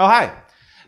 Oh, hi!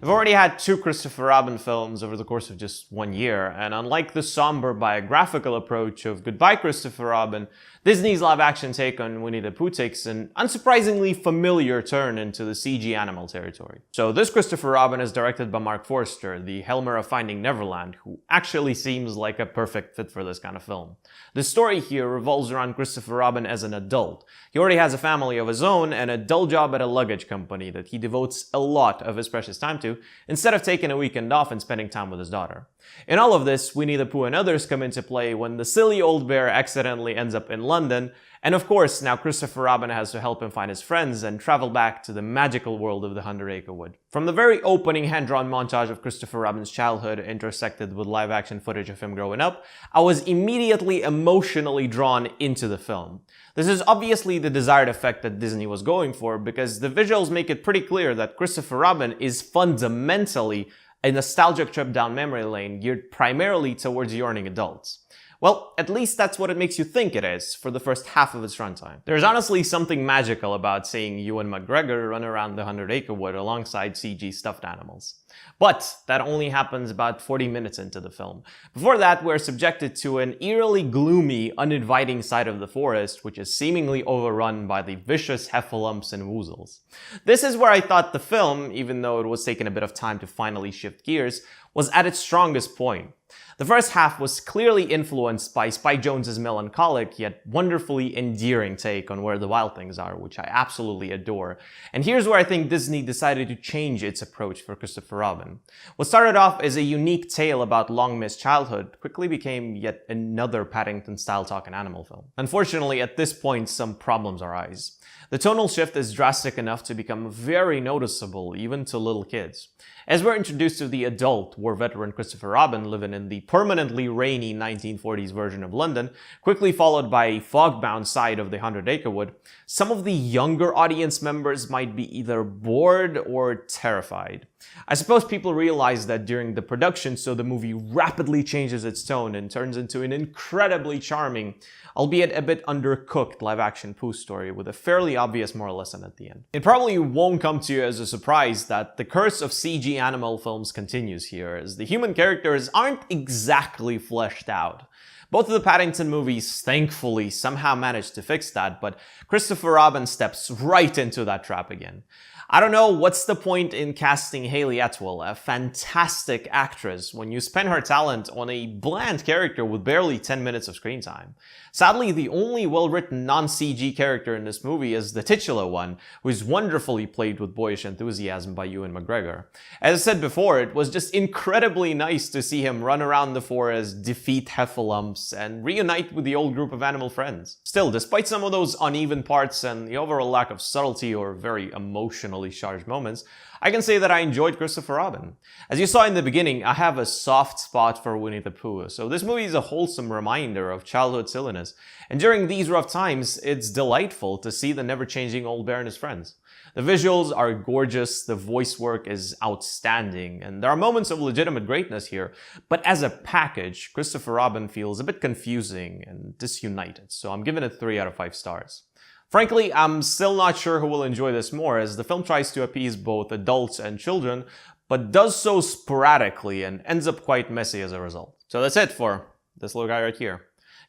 We've already had 2 Christopher Robin films over the course of just 1 year, and unlike the somber biographical approach of Goodbye Christopher Robin, Disney's live-action take on Winnie the Pooh takes an unsurprisingly familiar turn into the CG animal territory. So this Christopher Robin is directed by Marc Forster, the Helmer of Finding Neverland, who actually seems like a perfect fit for this kind of film. The story here revolves around Christopher Robin as an adult. He already has a family of his own and a dull job at a luggage company that he devotes a lot of his precious time to, instead of taking a weekend off and spending time with his daughter. In all of this, Winnie the Pooh and others come into play when the silly old bear accidentally ends up in London, and of course, now Christopher Robin has to help him find his friends and travel back to the magical world of the 100-Acre Wood. From the very opening hand-drawn montage of Christopher Robin's childhood intersected with live-action footage of him growing up, I was immediately emotionally drawn into the film. This is obviously the desired effect that Disney was going for, because the visuals make it pretty clear that Christopher Robin is fundamentally a nostalgic trip down memory lane geared primarily towards yearning adults. Well, at least that's what it makes you think it is for the first half of its runtime. There's honestly something magical about seeing Ewan McGregor run around the 100-Acre Wood alongside CG stuffed animals. But that only happens about 40 minutes into the film. Before that, we're subjected to an eerily gloomy, uninviting side of the forest, which is seemingly overrun by the vicious heffalumps and woozles. This is where I thought the film, even though it was taking a bit of time to finally shift gears, was at its strongest point. The first half was clearly influenced by Spike Jonze's melancholic yet wonderfully endearing take on where the wild things are, which I absolutely adore. And here's where I think Disney decided to change its approach for Christopher Robin. What started off as a unique tale about long-missed childhood quickly became yet another Paddington-style talking animal film. Unfortunately, at this point, some problems arise. The tonal shift is drastic enough to become very noticeable, even to little kids. As we're introduced to the adult war veteran Christopher Robin living in the permanently rainy 1940s version of London, quickly followed by a fog-bound side of the 100-Acre Wood, some of the younger audience members might be either bored or terrified. I suppose people realize that during the production, so the movie rapidly changes its tone and turns into an incredibly charming, albeit a bit undercooked live-action Pooh story with a fairly obvious moral lesson at the end. It probably won't come to you as a surprise that the curse of CG animal films continues here, as the human characters aren't exactly fleshed out. Both of the Paddington movies, thankfully, somehow managed to fix that, but Christopher Robin steps right into that trap again. I don't know what's the point in casting Hayley Atwell, a fantastic actress, when you spend her talent on a bland character with barely 10 minutes of screen time. Sadly, the only well-written non-CG character in this movie is the titular one, who is wonderfully played with boyish enthusiasm by Ewan McGregor. As I said before, it was just incredibly nice to see him run around the forest, defeat heffalumps, and reunite with the old group of animal friends. Still, despite some of those uneven parts and the overall lack of subtlety or very emotionally charged moments, I can say that I enjoyed Christopher Robin. As you saw in the beginning, I have a soft spot for Winnie the Pooh, so this movie is a wholesome reminder of childhood silliness. And during these rough times, it's delightful to see the never-changing old bear and his friends. The visuals are gorgeous, the voice work is outstanding, and there are moments of legitimate greatness here, but as a package, Christopher Robin feels a bit confusing and disunited, so I'm giving it 3 out of 5 stars. Frankly, I'm still not sure who will enjoy this more, as the film tries to appease both adults and children, but does so sporadically and ends up quite messy as a result. So that's it for this little guy right here.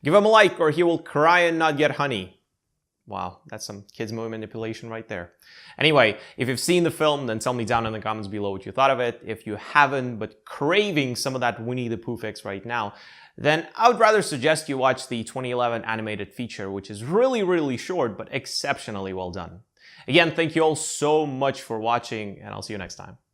Give him a like or he will cry and not get honey. Wow, that's some kids movie manipulation right there. Anyway, if you've seen the film, then tell me down in the comments below what you thought of it. If you haven't, but craving some of that Winnie the Pooh fix right now, then I would rather suggest you watch the 2011 animated feature, which is really short, but exceptionally well done. Again, thank you all so much for watching, and I'll see you next time.